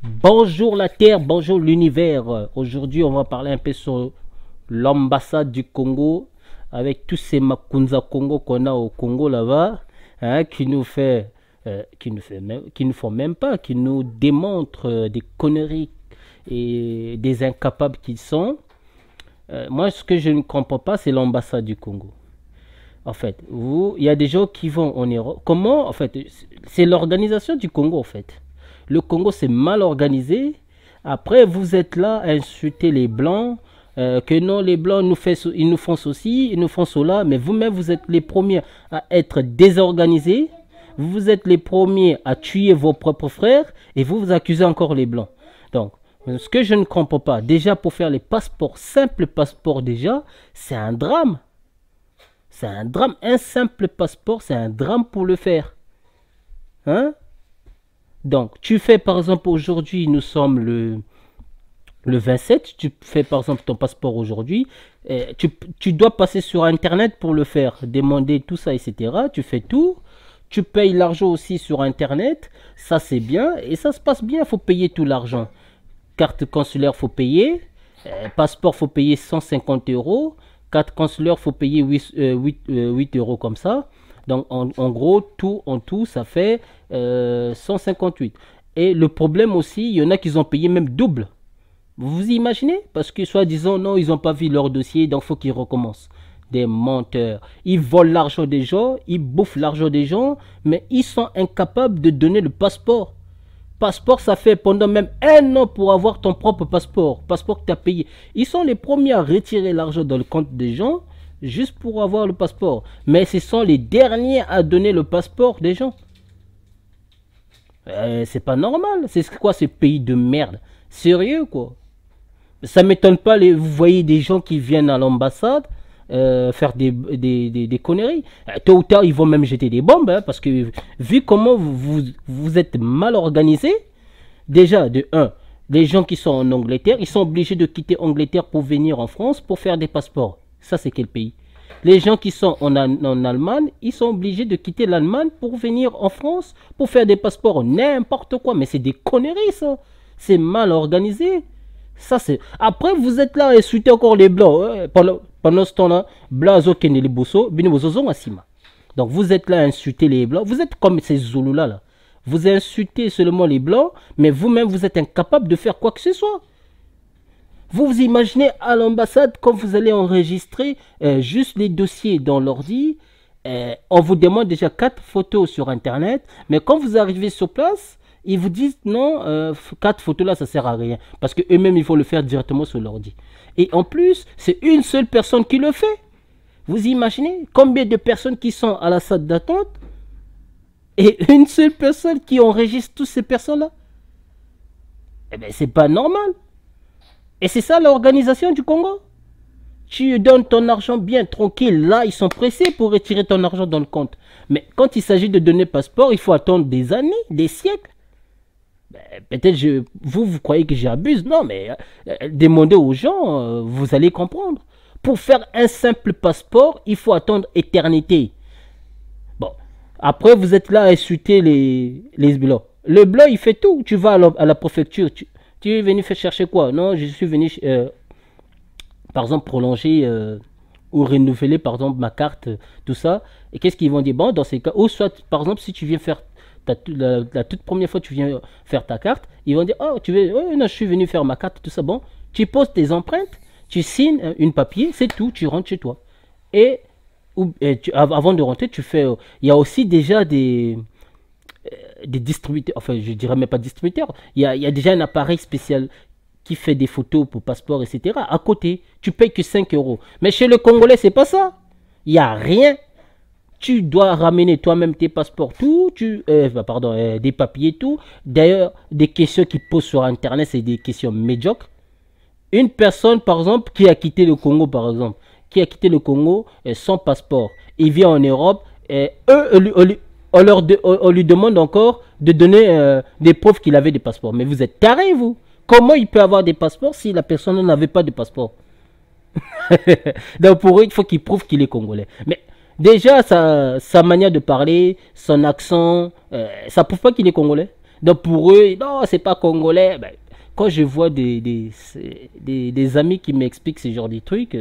Bonjour la Terre, bonjour l'univers. Aujourd'hui, on va parler un peu sur l'ambassade du Congo avec tous ces Makunza Congo qu'on a au Congo là-bas, hein, qui nous font même pas, qui nous démontrent des conneries et des incapables qu'ils sont. Moi, ce que je ne comprends pas, c'est l'ambassade du Congo. En fait, il y a des gens qui vont en Europe. Comment, en fait, c'est l'organisation du Congo, en fait. Le Congo, c'est mal organisé. Après, vous êtes là à insulter les Blancs, que non, les Blancs, ils nous font ceci, ils nous font cela, mais vous-même, vous êtes les premiers à être désorganisés. Vous êtes les premiers à tuer vos propres frères et vous accusez encore les Blancs. Donc, ce que je ne comprends pas, déjà pour faire les passeports, simples passeports déjà, c'est un drame. C'est un drame, un simple passeport, c'est un drame pour le faire. Hein? Donc, tu fais par exemple aujourd'hui, nous sommes le 27, tu fais par exemple ton passeport aujourd'hui, tu dois passer sur Internet pour le faire, demander tout ça, etc. Tu fais tout, tu payes l'argent aussi sur Internet, ça c'est bien, et ça se passe bien, il faut payer tout l'argent. Carte consulaire, faut payer, passeport, faut payer 150 euros, carte consulaire, faut payer 8 euros comme ça. Donc en gros, tout en tout, ça fait 158. Et le problème aussi, il y en a qui ont payé même double. Vous vous imaginez? Parce que soi-disant, non, ils n'ont pas vu leur dossier, donc il faut qu'ils recommencent. Des menteurs. Ils volent l'argent des gens, ils bouffent l'argent des gens, mais ils sont incapables de donner le passeport. Passeport, ça fait pendant même un an pour avoir ton propre passeport. Passeport que tu as payé. Ils sont les premiers à retirer l'argent dans le compte des gens juste pour avoir le passeport. Mais ce sont les derniers à donner le passeport des gens. C'est pas normal. C'est quoi ce pays de merde? Sérieux quoi. Ça m'étonne pas, vous voyez des gens qui viennent à l'ambassade faire des conneries. Tôt ou tard, ils vont même jeter des bombes, hein, parce que vu comment vous êtes mal organisé, déjà, de un, les gens qui sont en Angleterre, ils sont obligés de quitter Angleterre pour venir en France pour faire des passeports. Ça, c'est quel pays? Les gens qui sont en Allemagne, ils sont obligés de quitter l'Allemagne pour venir en France pour faire des passeports. N'importe quoi, mais c'est des conneries, ça. C'est mal organisé. Ça, c'est. Après, vous êtes là à insulter encore les blancs. Hein. Pendant ce temps-là, Blazo Kenele Bosso, Binibozozo Asima. Donc, vous êtes là à insulter les blancs. Vous êtes comme ces Zoulous-là. Là. Vous insultez seulement les blancs, mais vous-même, vous êtes incapable de faire quoi que ce soit. Vous vous imaginez à l'ambassade, quand vous allez enregistrer juste les dossiers dans l'ordi, on vous demande déjà 4 photos sur Internet, mais quand vous arrivez sur place, ils vous disent non, 4 photos là, ça sert à rien. Parce qu'eux-mêmes, il faut le faire directement sur l'ordi. Et en plus, c'est une seule personne qui le fait. Vous imaginez combien de personnes qui sont à la salle d'attente et une seule personne qui enregistre toutes ces personnes-là? Eh bien, c'est pas normal. Et c'est ça l'organisation du Congo. Tu donnes ton argent bien tranquille. Là, ils sont pressés pour retirer ton argent dans le compte. Mais quand il s'agit de donner passeport, il faut attendre des années, des siècles. Peut-être vous croyez que j'abuse. Non, mais demandez aux gens, vous allez comprendre. Pour faire un simple passeport, il faut attendre éternité. Bon, après, vous êtes là à insulter les blancs. Le blanc, il fait tout. Tu vas à la préfecture. Tu es venu faire chercher quoi? Non, je suis venu, par exemple, prolonger ou renouveler, par exemple, ma carte, tout ça. Et qu'est-ce qu'ils vont dire? Bon, dans ces cas, ou soit, par exemple, si tu viens faire la toute première fois que tu viens faire ta carte, ils vont dire, oh, non, je suis venu faire ma carte, tout ça. Bon, tu poses tes empreintes, tu signes une papier, c'est tout, tu rentres chez toi. Et avant de rentrer, tu fais, il y a aussi déjà des distributeurs, enfin je dirais même pas distributeurs, il y a déjà un appareil spécial qui fait des photos pour passeport, etc. À côté, tu payes que 5 euros. Mais chez le Congolais, c'est pas ça. Il n'y a rien. Tu dois ramener toi-même tes passeports, tout, des papiers, tout. D'ailleurs, des questions qu'ils posent sur Internet, c'est des questions médiocres. Une personne, par exemple, qui a quitté le Congo, par exemple, qui a quitté le Congo sans passeport, il vient en Europe, et eux, on lui demande encore de donner des preuves qu'il avait des passeports. Mais vous êtes tarés, vous. Comment il peut avoir des passeports si la personne n'avait pas de passeport? Donc pour eux, il faut qu'il prouve qu'il est congolais. Mais déjà, sa manière de parler, son accent, ça prouve pas qu'il est congolais. Donc pour eux, non, c'est pas congolais. Ben, quand je vois des amis qui m'expliquent ce genre de trucs,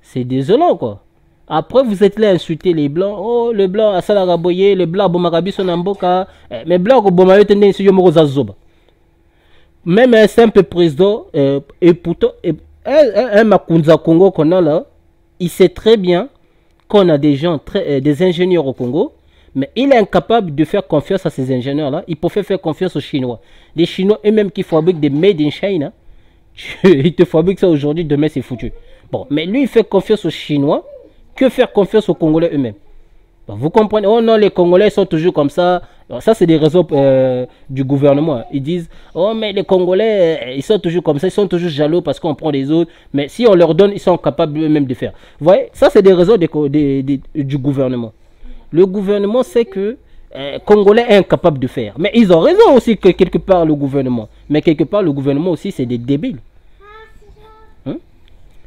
c'est désolant, quoi. Après, vous êtes là à insulter les blancs. Oh, le blanc a salaraboye, le blanc a bomarabi son amboka. Mais blanc, bomayo tende si yomo zazoba. Même un simple président, et pourtant, un Makunza Congo qu'on a là, il sait très bien qu'on a des gens, des ingénieurs au Congo, mais il est incapable de faire confiance à ces ingénieurs-là. Il peut faire confiance aux Chinois. Les Chinois eux-mêmes qui fabriquent des made in China, ils te fabriquent ça aujourd'hui, demain c'est foutu. Bon, mais lui, il fait confiance aux Chinois, que faire confiance aux Congolais eux-mêmes. Vous comprenez? Oh non, les Congolais sont toujours comme ça. Alors ça, c'est des raisons du gouvernement. Ils disent, oh mais les Congolais, ils sont toujours comme ça, ils sont toujours jaloux parce qu'on prend les autres. Mais si on leur donne, ils sont capables eux-mêmes de faire. Vous voyez, ça, c'est des raisons du gouvernement. Le gouvernement sait que Congolais est incapable de faire. Mais ils ont raison aussi que quelque part le gouvernement. Mais quelque part, le gouvernement aussi, c'est des débiles.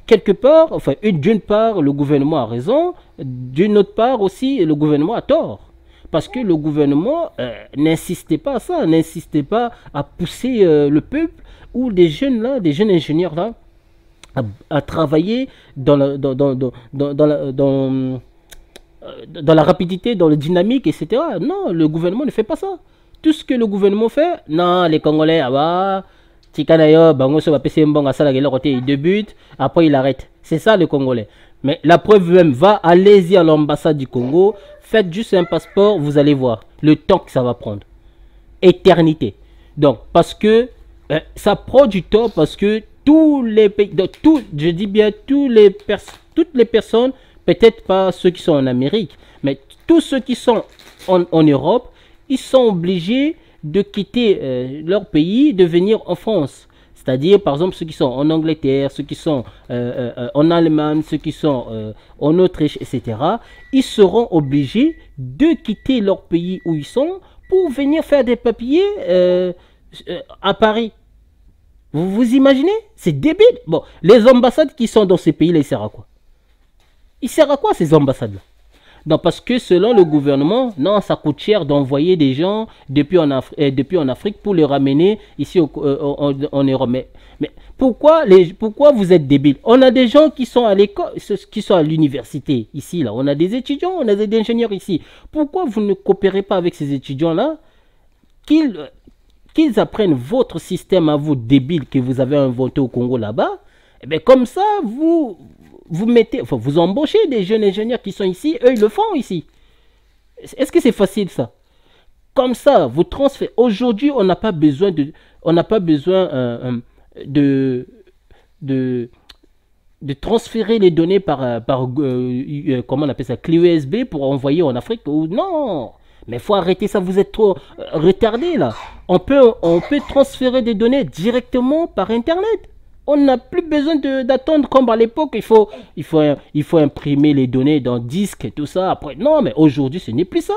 Quelque part, enfin, d'une part, le gouvernement a raison, d'une autre part aussi, le gouvernement a tort. Parce que le gouvernement n'insistait pas à ça, n'insistait pas à pousser le peuple ou des jeunes là, des jeunes ingénieurs là, à travailler dans la rapidité, dans la dynamique, etc. Non, le gouvernement ne fait pas ça. Tout ce que le gouvernement fait, non, les Congolais, ah bah, Tikanayo, Bangoso va passer un bon à ça, il débute, après il arrête. C'est ça le Congolais. Mais la preuve même, allez-y à l'ambassade du Congo, faites juste un passeport, vous allez voir le temps que ça va prendre. Éternité. Donc, parce que ça prend du temps, parce que tous les pays, je dis bien toutes les personnes, peut-être pas ceux qui sont en Amérique, mais tous ceux qui sont en Europe, ils sont obligés de quitter leur pays, de venir en France. C'est-à-dire, par exemple, ceux qui sont en Angleterre, ceux qui sont en Allemagne, ceux qui sont en Autriche, etc. Ils seront obligés de quitter leur pays où ils sont pour venir faire des papiers à Paris. Vous imaginez? C'est débile. Bon, les ambassades qui sont dans ces pays-là, ils servent à quoi? Ils servent à quoi ces ambassades-là? Non, parce que selon le gouvernement, non, ça coûte cher d'envoyer des gens depuis en Afrique pour les ramener ici en Europe. Mais pourquoi vous êtes débiles? On a des gens qui sont à l'école, qui sont à l'université ici, là. On a des étudiants, on a des ingénieurs ici. Pourquoi vous ne coopérez pas avec ces étudiants-là qu'ils apprennent votre système à vous débile que vous avez inventé au Congo là-bas? Et bien comme ça, vous embauchez des jeunes ingénieurs qui sont ici, eux ils le font ici. Est-ce que c'est facile ça? Comme ça, vous transférez. Aujourd'hui, on n'a pas besoin de transférer les données par comment on appelle ça, clé USB pour envoyer en Afrique. Non, mais il faut arrêter ça, vous êtes trop retardé là. On peut transférer des données directement par Internet. On n'a plus besoin d'attendre comme à l'époque. Il faut imprimer les données dans disque et tout ça. Après, non, mais aujourd'hui, ce n'est plus ça.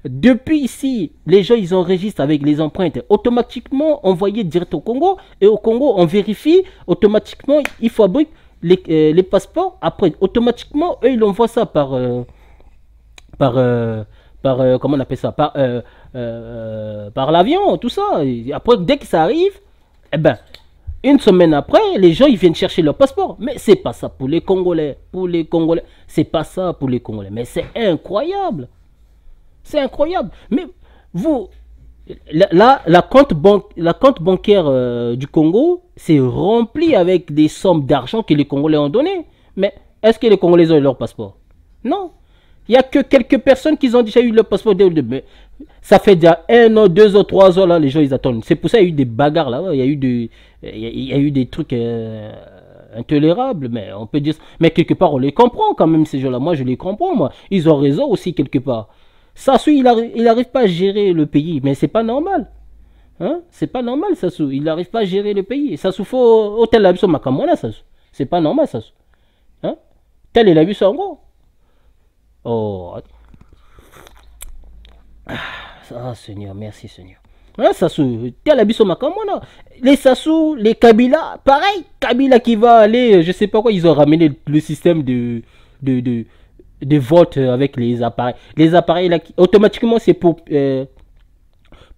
Depuis ici, les gens, ils enregistrent avec les empreintes automatiquement envoyées direct au Congo. Et au Congo, on vérifie automatiquement. Ils fabriquent les passeports. Après, automatiquement, eux, ils envoient ça par comment on appelle ça, par l'avion, tout ça. Et après, dès que ça arrive, eh ben, une semaine après, les gens ils viennent chercher leur passeport. Mais c'est pas ça pour les Congolais. C'est pas ça pour les Congolais. Mais c'est incroyable. C'est incroyable. Mais vous, la compte bancaire du Congo, c'est rempli avec des sommes d'argent que les Congolais ont donné. Mais est-ce que les Congolais ont eu leur passeport? Non. Il n'y a que quelques personnes qui ont déjà eu leur passeport dès le début. Ça fait déjà 1 an, 2 ans, 3 ans, là, les gens, ils attendent. C'est pour ça qu'il y a eu des bagarres, là. Il y a eu des trucs intolérables, mais on peut dire... Mais quelque part, on les comprend quand même, ces gens-là. Moi, je les comprends, moi. Ils ont raison aussi, quelque part. Sassou, il n'arrive pas à gérer le pays, mais c'est pas normal. Hein? C'est pas normal, Sassou. Il n'arrive pas à gérer le pays. Sassou, faut... Hôtel la Bissau, Makamona, Sassou. C'est pas normal, Sassou. Hein? Tel est la Bissau, en gros. Oh... Ah, Seigneur, merci Seigneur. Hein, Sassou, tel abisso makamona. Les Sassou, les Kabila, pareil. Kabila qui va aller, je sais pas quoi, ils ont ramené le système de vote avec les appareils. Les appareils là, automatiquement c'est pour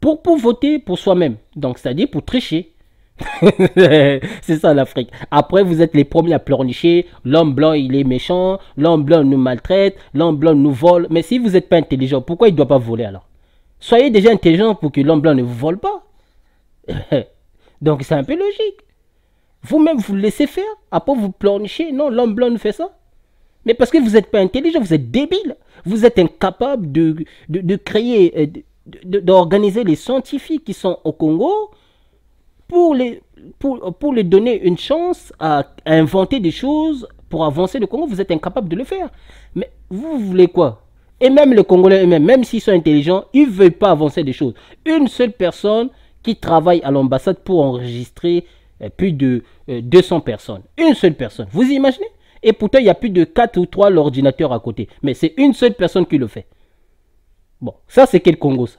pour voter pour soi-même. Donc, c'est-à-dire pour tricher. C'est ça l'Afrique. Après, vous êtes les premiers à pleurnicher. L'homme blanc, il est méchant. L'homme blanc nous maltraite. L'homme blanc nous vole. Mais si vous n'êtes pas intelligent, pourquoi il ne doit pas voler alors? Soyez déjà intelligent pour que l'homme blanc ne vous vole pas. Donc, c'est un peu logique. Vous-même, vous le laissez faire. Après, vous pleurnichez. Non, l'homme blanc nous fait ça. Mais parce que vous n'êtes pas intelligent, vous êtes débile. Vous êtes incapable de créer, d'organiser les scientifiques qui sont au Congo pour les donner une chance à inventer des choses pour avancer le Congo. Vous êtes incapable de le faire. Mais vous voulez quoi? Et même les Congolais eux-mêmes, même s'ils sont intelligents, ils ne veulent pas avancer des choses. Une seule personne qui travaille à l'ambassade pour enregistrer plus de 200 personnes. Une seule personne. Vous imaginez? Et pourtant, il y a plus de 4 ou 3 l'ordinateur à côté. Mais c'est une seule personne qui le fait. Bon, ça c'est quel Congo ça?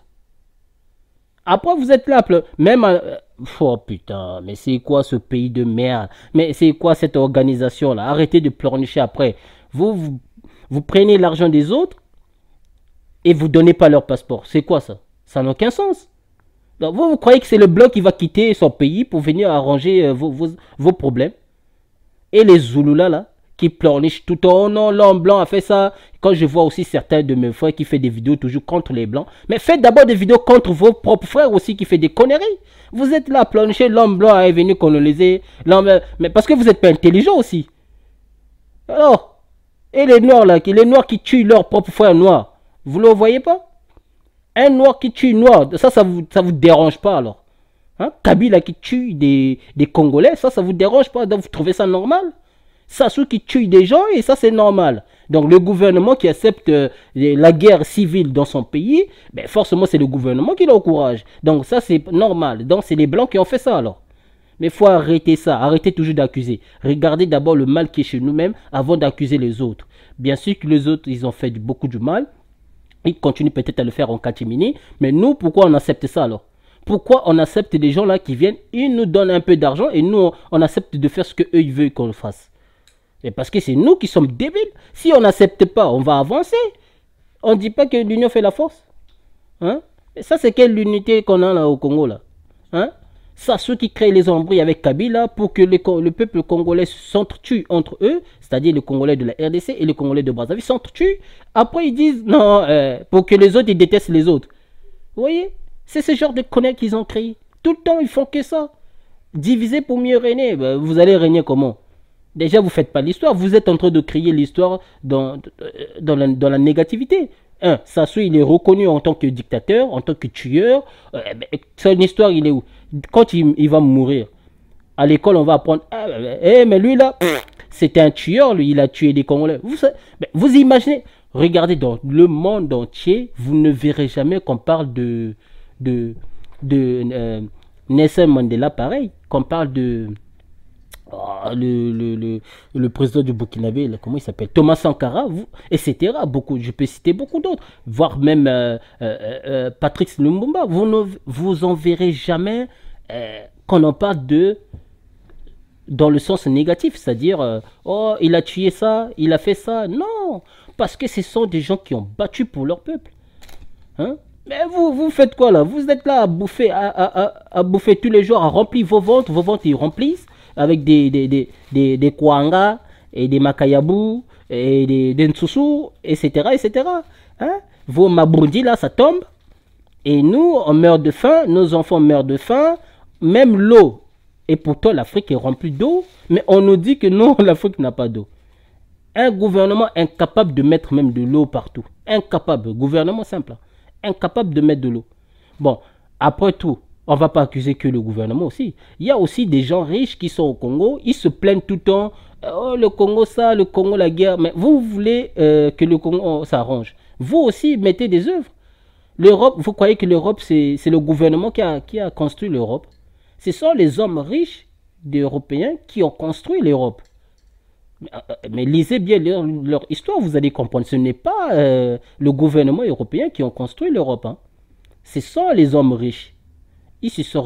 Après, vous êtes là, même... oh putain, mais c'est quoi ce pays de merde? Mais c'est quoi cette organisation-là? Arrêtez de pleurnicher après. Vous prenez l'argent des autres et vous donnez pas leur passeport. C'est quoi ça? Ça n'a aucun sens. Donc, vous croyez que c'est le blanc qui va quitter son pays pour venir arranger vos problèmes? Et les Zoulous là, qui pleurnichent tout le temps. Oh non, l'homme blanc a fait ça. Quand je vois aussi certains de mes frères qui font des vidéos toujours contre les blancs. Mais faites d'abord des vidéos contre vos propres frères aussi qui font des conneries. Vous êtes là à pleurnicher, l'homme blanc est venu coloniser. Mais parce que vous n'êtes pas intelligent aussi. Alors, et les noirs là, les noirs qui tuent leurs propres frères noirs. Vous ne le voyez pas? Un noir qui tue noir, ça vous dérange pas alors? Hein? Kabila qui tue des Congolais, ça vous dérange pas? Donc vous trouvez ça normal? Sassou qui tue des gens et ça c'est normal. Donc le gouvernement qui accepte la guerre civile dans son pays, ben forcément c'est le gouvernement qui l'encourage. Donc ça c'est normal. Donc c'est les blancs qui ont fait ça alors. Mais il faut arrêter ça, arrêtez toujours d'accuser. Regardez d'abord le mal qui est chez nous-mêmes avant d'accuser les autres. Bien sûr que les autres ils ont fait beaucoup de mal. Ils continuent peut-être à le faire en catimini. Mais nous, pourquoi on accepte ça alors? Pourquoi on accepte des gens là qui viennent, ils nous donnent un peu d'argent et nous on accepte de faire ce qu'eux ils veulent qu'on fasse? Et parce que c'est nous qui sommes débiles. Si on n'accepte pas, on va avancer. On ne dit pas que l'union fait la force. Hein? Et ça, c'est quelle unité qu'on a là au Congo là? Hein? Ça, ceux qui créent les embrouilles avec Kabila pour que le peuple congolais s'entretue entre eux, c'est-à-dire les Congolais de la RDC et les Congolais de Brazzaville s'entretuent. Après, ils disent non, pour que les autres, ils détestent les autres. Vous voyez? C'est ce genre de conneries qu'ils ont créé. Tout le temps, ils font que ça. Diviser pour mieux régner. Ben, vous allez régner comment? Déjà, vous ne faites pas l'histoire. Vous êtes en train de créer l'histoire dans la négativité. Sassou, il est reconnu en tant que dictateur, en tant que tueur. Son histoire, il est où? Quand il va mourir, à l'école, on va apprendre. Mais lui, là, c'était un tueur. Lui, il a tué des Congolais. Vous imaginez? Regardez, dans le monde entier, vous ne verrez jamais qu'on parle de Nelson Mandela, pareil. Qu'on parle de... le président du Burkinabé, comment il s'appelle, Thomas Sankara, etc. Je peux citer beaucoup d'autres, voire même Patrice Lumumba. Vous en verrez jamais qu'on en parle dans le sens négatif, c'est-à-dire oh, il a tué ça, il a fait ça. Non, parce que ce sont des gens qui ont battu pour leur peuple. Hein? Mais vous faites quoi là? Vous êtes là à bouffer, à bouffer tous les jours, à remplir vos ventres ils remplissent avec des Kwanga et des Makayabu et des Ntsusu, etc. etc. Hein? Vos Mabrundi là, ça tombe. Et nous, on meurt de faim, nos enfants meurent de faim, même l'eau. Et pourtant, l'Afrique est remplie d'eau, mais on nous dit que non, l'Afrique n'a pas d'eau. Un gouvernement incapable de mettre même de l'eau partout. Incapable, gouvernement simple. Incapable de mettre de l'eau. Bon, après tout, on ne va pas accuser que le gouvernement aussi. Il y a aussi des gens riches qui sont au Congo, ils se plaignent tout le temps. Oh, le Congo ça, le Congo la guerre. Mais vous voulez que le Congo s'arrange. Vous aussi, mettez des œuvres. L'Europe, vous croyez que l'Europe, c'est le gouvernement qui a construit l'Europe? Ce sont les hommes riches des Européens qui ont construit l'Europe. Mais lisez bien leur histoire, vous allez comprendre. Ce n'est pas le gouvernement européen qui ont construit l'Europe. Hein. Ce sont les hommes riches. Ils se sont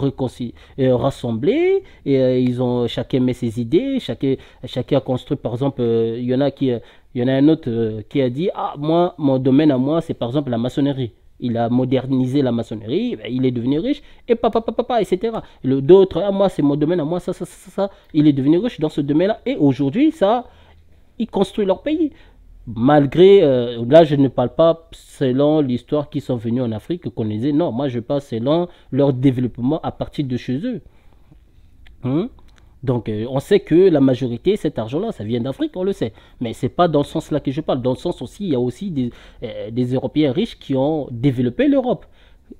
rassemblés, et ils ont chacun mis ses idées, chacun a construit, par exemple, il y en a un autre qui a dit, ah, moi, mon domaine à moi, c'est par exemple la maçonnerie. Il a modernisé la maçonnerie, il est devenu riche, et papa, etc. D'autres, ah, moi c'est mon domaine, à moi ça. Il est devenu riche dans ce domaine-là, et aujourd'hui, ça, ils construisent leur pays. Malgré, là je ne parle pas selon l'histoire qu'ils sont venus en Afrique, qu'on les ait, non, moi je parle selon leur développement à partir de chez eux. Hein? Donc, on sait que la majorité, cet argent-là, ça vient d'Afrique, on le sait. Mais c'est pas dans ce sens-là que je parle. Dans le sens aussi, il y a aussi des Européens riches qui ont développé l'Europe.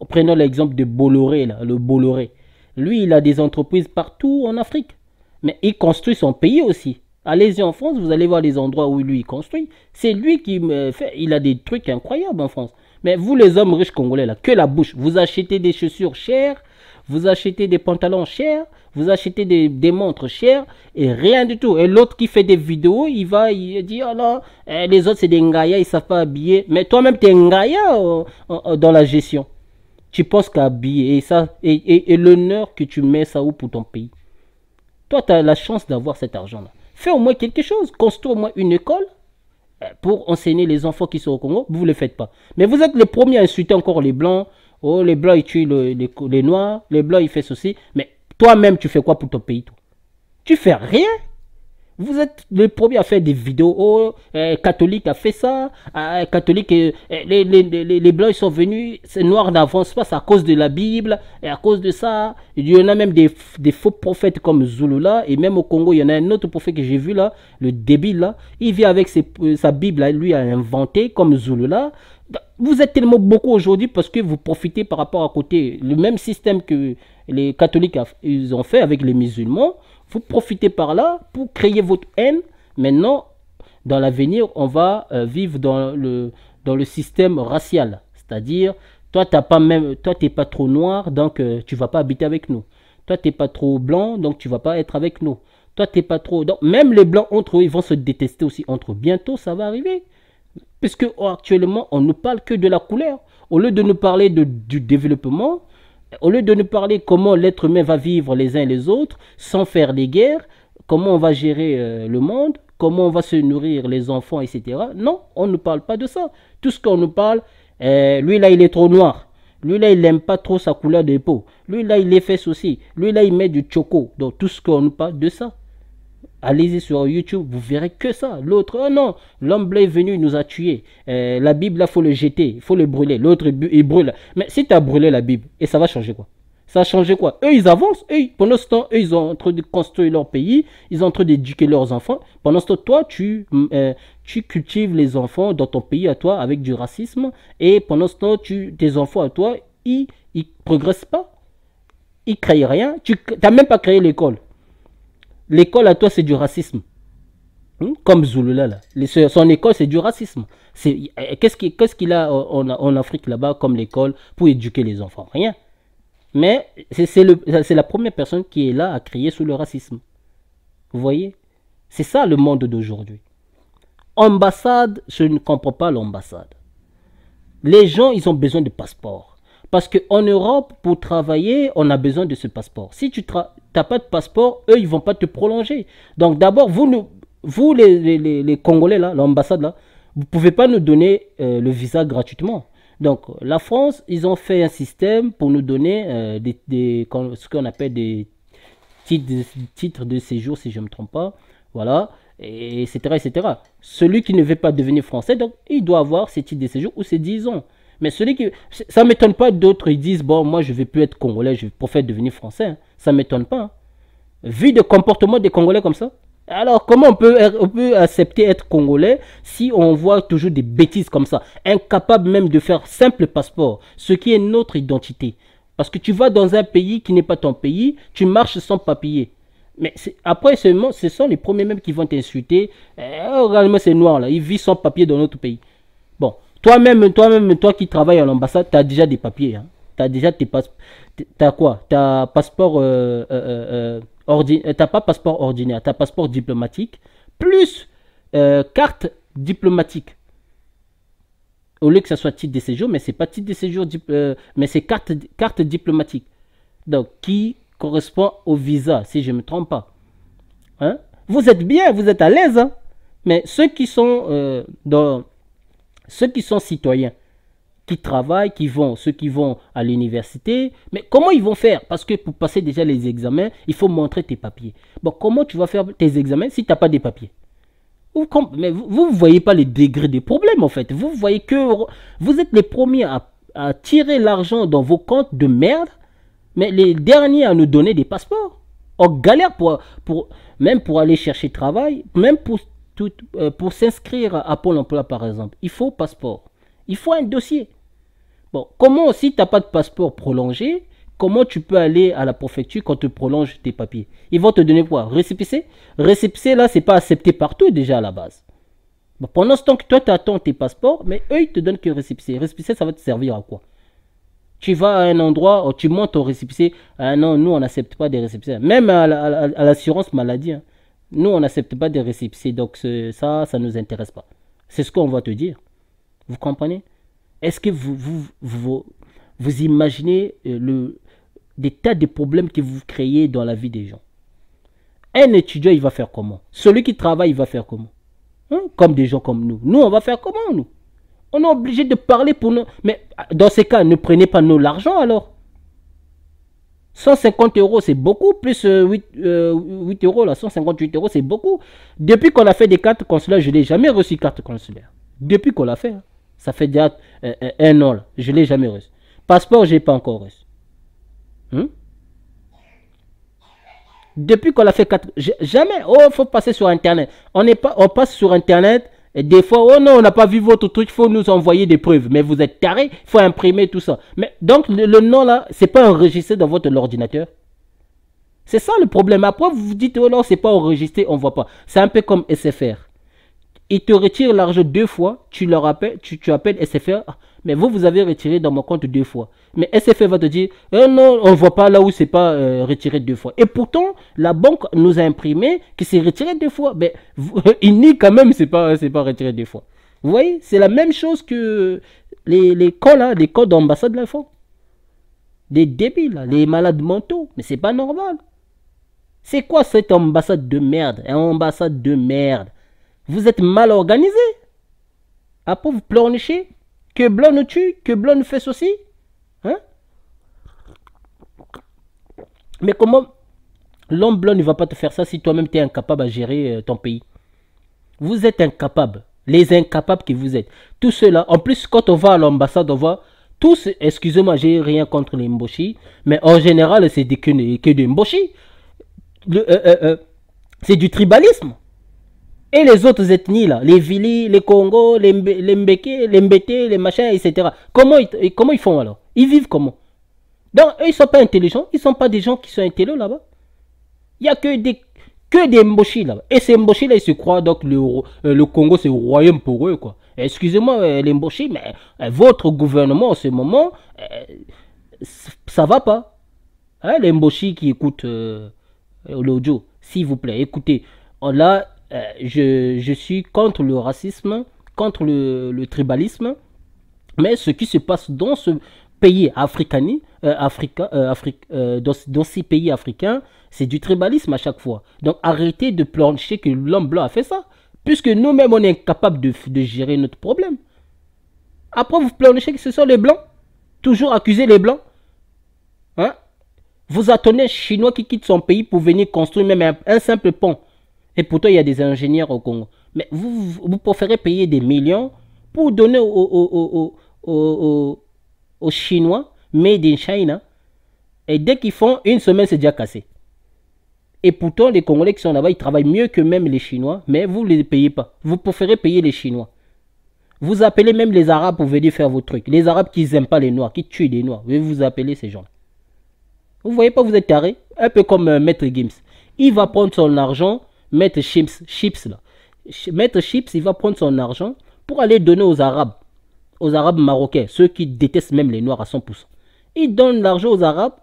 Prenons l'exemple de Bolloré, là, le Bolloré. Lui, il a des entreprises partout en Afrique. Mais il construit son pays aussi. Allez-y en France, vous allez voir les endroits où lui il construit. C'est lui qui fait. Il a des trucs incroyables en France. Mais vous, les hommes riches congolais, là, que la bouche. Vous achetez des chaussures chères, vous achetez des pantalons chers, vous achetez des montres chères, et rien du tout. Et l'autre qui fait des vidéos, il dit, oh non, les autres c'est des ngaya, ils savent pas habiller. Mais toi-même, tu es ngaya dans la gestion. Tu penses qu'à habiller, et l'honneur que tu mets ça où pour ton pays. Toi, tu as la chance d'avoir cet argent-là. Fais au moins quelque chose, construis au moins une école pour enseigner les enfants qui sont au Congo. Vous ne le faites pas. Mais vous êtes les premiers à insulter encore les Blancs. Oh, les Blancs, ils tuent les Noirs. Les Blancs, ils font ceci. Mais toi-même, tu fais quoi pour ton pays, toi? Tu fais rien. Vous êtes les premiers à faire des vidéos. Oh, catholique a fait ça. Catholique, les Blancs, ils sont venus. Ces Noirs n'avancent pas. C'est à cause de la Bible. Et à cause de ça, il y en a même des faux prophètes comme Zulula. Et même au Congo, il y en a un autre prophète que j'ai vu là. Le débile là. Il vient avec sa Bible. Là, lui a inventé comme Zulula. Vous êtes tellement beaucoup aujourd'hui parce que vous profitez par rapport à côté. Le même système que les catholiques ils ont fait avec les musulmans. Vous profitez par là pour créer votre haine. Maintenant, dans l'avenir, on va vivre dans le système racial. C'est-à-dire, toi, t'es pas trop noir, donc tu vas pas habiter avec nous. Toi, t'es pas trop blanc, donc tu vas pas être avec nous. Toi, t'es pas trop... Donc, même les blancs entre eux, ils vont se détester aussi entre eux. Bientôt, ça va arriver. Puisque actuellement, on ne parle que de la couleur. Au lieu de nous parler du développement... Au lieu de nous parler comment l'être humain va vivre les uns et les autres, sans faire des guerres, comment on va gérer le monde, comment on va se nourrir les enfants, etc. Non, on ne parle pas de ça. Tout ce qu'on nous parle, lui là il est trop noir. Lui là il n'aime pas trop sa couleur de peau. Lui là il les fait ceci. Lui là il met du choco. Donc tout ce qu'on nous parle de ça. Allez-y sur YouTube, vous verrez que ça. L'autre, oh non, l'homme blanc est venu, il nous a tués. La Bible, là, il faut le jeter, il faut le brûler. L'autre, il brûle. Mais si tu as brûlé la Bible, et ça va changer quoi? Ça a changé quoi? Eux, ils avancent. Eux, pendant ce temps, eux, ils sont en train de construire leur pays. Ils sont en train d'éduquer leurs enfants. Pendant ce temps, toi, tu cultives les enfants dans ton pays à toi avec du racisme. Et pendant ce temps, tes enfants à toi, ils progressent pas. Ils créent rien. Tu n'as même pas créé l'école. L'école à toi, c'est du racisme. Comme Zulula, là. Son école, c'est du racisme. Qu'est-ce qu'il a en Afrique là-bas comme l'école pour éduquer les enfants? Rien. Mais c'est la première personne qui est là à crier sur le racisme. Vous voyez? C'est ça le monde d'aujourd'hui. Ambassade, je ne comprends pas l'ambassade. Les gens, ils ont besoin de passeport. Parce qu'en Europe, pour travailler, on a besoin de ce passeport. Si tu n'as pas de passeport, eux, ils ne vont pas te prolonger. Donc d'abord, vous les Congolais, là, l'ambassade, là, vous ne pouvez pas nous donner le visa gratuitement. Donc la France, ils ont fait un système pour nous donner ce qu'on appelle des titres de séjour, si je ne me trompe pas. Voilà, etc., etc. Celui qui ne veut pas devenir français, donc il doit avoir ces titres de séjour ou ces 10 ans. Mais ça ne m'étonne pas d'autres, ils disent, bon, moi je ne vais plus être congolais, je préfère devenir français. Hein. Ça ne m'étonne pas. Hein. Vu le comportement des Congolais comme ça, alors comment on peut accepter être congolais si on voit toujours des bêtises comme ça, incapable même de faire simple passeport, ce qui est notre identité. Parce que tu vas dans un pays qui n'est pas ton pays, tu marches sans papier. Mais après, ce sont les premiers même qui vont t'insulter. Regarde-moi ces noirs là, ils vivent sans papier dans notre pays. Bon. Toi qui travailles à l'ambassade, tu as déjà des papiers. Hein. Tu as déjà tes passeports. Tu as quoi? Tu as passeport t'as pas passeport ordinaire, tu as passeport diplomatique, plus carte diplomatique. Au lieu que ça soit titre de séjour, mais c'est pas titre de séjour, mais c'est carte diplomatique. Donc, qui correspond au visa, si je ne me trompe pas. Hein? Vous êtes bien, vous êtes à l'aise. Hein? Mais ceux qui sont citoyens, qui travaillent, ceux qui vont à l'université. Mais comment ils vont faire? Parce que pour passer déjà les examens, il faut montrer tes papiers. Bon, comment tu vas faire tes examens si tu n'as pas de papiers? Mais vous ne voyez pas les degrés des problèmes en fait. Vous voyez que vous êtes les premiers à tirer l'argent dans vos comptes de merde, mais les derniers à nous donner des passeports. On galère même pour aller chercher travail, même pour s'inscrire à Pôle emploi par exemple. Il faut passeport. Il faut un dossier. Bon, comment si tu n'as pas de passeport prolongé, comment tu peux aller à la préfecture quand tu prolonges tes papiers? Ils vont te donner quoi? Récépissé? Récépissé, là, c'est pas accepté partout déjà à la base. Bon, pendant ce temps que toi, tu attends tes passeports, mais eux, ils te donnent que récépissé. Récépissé, ça va te servir à quoi? Tu vas à un endroit, tu montes ton récépissé. Ah non, nous, on n'accepte pas des récépissés. Même à l'assurance maladie, hein. Nous, on n'accepte pas des récépissés. Donc, ça ne nous intéresse pas. C'est ce qu'on va te dire. Vous comprenez? Est-ce que vous imaginez des tas de problèmes que vous créez dans la vie des gens? Un étudiant, il va faire comment? Celui qui travaille, il va faire comment? Hein? Comme des gens comme nous. Nous, on va faire comment, nous? On est obligé de parler pour nous. Mais dans ces cas, ne prenez pas nous l'argent alors. 150 euros, c'est beaucoup. Plus 8 euros, là, 158 euros, c'est beaucoup. Depuis qu'on a fait des cartes consulaires, je n'ai jamais reçu carte consulaire. Depuis qu'on l'a fait. Hein. Ça fait déjà un an, là. Je ne l'ai jamais reçu. Passeport, je n'ai pas encore reçu. Hein? Depuis qu'on l'a fait 4... Jamais. Oh, il faut passer sur Internet. On passe sur Internet. Et des fois, oh non, on n'a pas vu votre truc, il faut nous envoyer des preuves. Mais vous êtes taré, il faut imprimer tout ça. Mais donc, le nom là, c'est pas enregistré dans votre ordinateur. C'est ça le problème. Après, vous vous dites, oh non, c'est pas enregistré, on voit pas. C'est un peu comme SFR. Ils te retirent l'argent 2 fois, tu appelles SFR, mais vous avez retiré dans mon compte 2 fois. Mais SFR va te dire, non, on ne voit pas là où c'est pas retiré 2 fois. Et pourtant, la banque nous a imprimé que c'est retiré 2 fois. Mais il nie quand même, c'est pas retiré 2 fois. Vous voyez, c'est la même chose que les cas là, les cas d'ambassade de l'info. Des débiles, là, les malades mentaux. Mais c'est pas normal. C'est quoi cette ambassade de merde? Une ambassade de merde. Vous êtes mal organisé. Après, vous pleurnichez. Que blanc nous tue, que blanc nous fait ceci. Hein? Mais comment l'homme blanc ne va pas te faire ça si toi-même tu es incapable à gérer ton pays? Vous êtes incapable. Les incapables que vous êtes. Tout cela. En plus, quand on va à l'ambassade, on va... Tous, excusez-moi, j'ai rien contre les mboshi. Mais en général, c'est que des mboshi. C'est du tribalisme. Et les autres ethnies là, les Vili, les Congo, les Mbeke, les Mbete, les machins, etc. Comment ils font alors? Ils vivent comment? Donc, eux, ils ne sont pas intelligents, ils ne sont pas des gens qui sont intelligents là-bas. Il n'y a que des Mboshi là-bas. Et ces Mboshi là, ils se croient donc le Congo, c'est le royaume pour eux, quoi. Excusez-moi, les Mboshi, mais votre gouvernement en ce moment, ça va pas. Hein, les Mboshi qui écoutent l'audio, s'il vous plaît, écoutez, là, je suis contre le racisme, contre le tribalisme, mais ce qui se passe dans ce pays dans ces pays africains, c'est du tribalisme à chaque fois. Donc arrêtez de plancher que l'homme blanc a fait ça, puisque nous-mêmes on est incapables de gérer notre problème. Après vous planchez que ce sont les blancs, toujours accuser les blancs. Hein? Vous attendez un Chinois qui quitte son pays pour venir construire même un simple pont. Et pourtant, il y a des ingénieurs au Congo. Mais vous préférez payer des millions pour donner aux Chinois, made in China. Et dès qu'ils font une semaine, c'est déjà cassé. Et pourtant, les Congolais qui sont là-bas, ils travaillent mieux que même les Chinois. Mais vous ne les payez pas. Vous préférez payer les Chinois. Vous appelez même les Arabes pour venir faire vos trucs. Les Arabes qui n'aiment pas les Noirs, qui tuent les Noirs. Vous appelez ces gens-là. Vous voyez pas, vous êtes taré. Un peu comme Maître Gims. Il va prendre son argent... Maître Chips là. Maître Chips, il va prendre son argent pour aller donner aux Arabes marocains, ceux qui détestent même les Noirs à 100%. Il donne l'argent aux Arabes.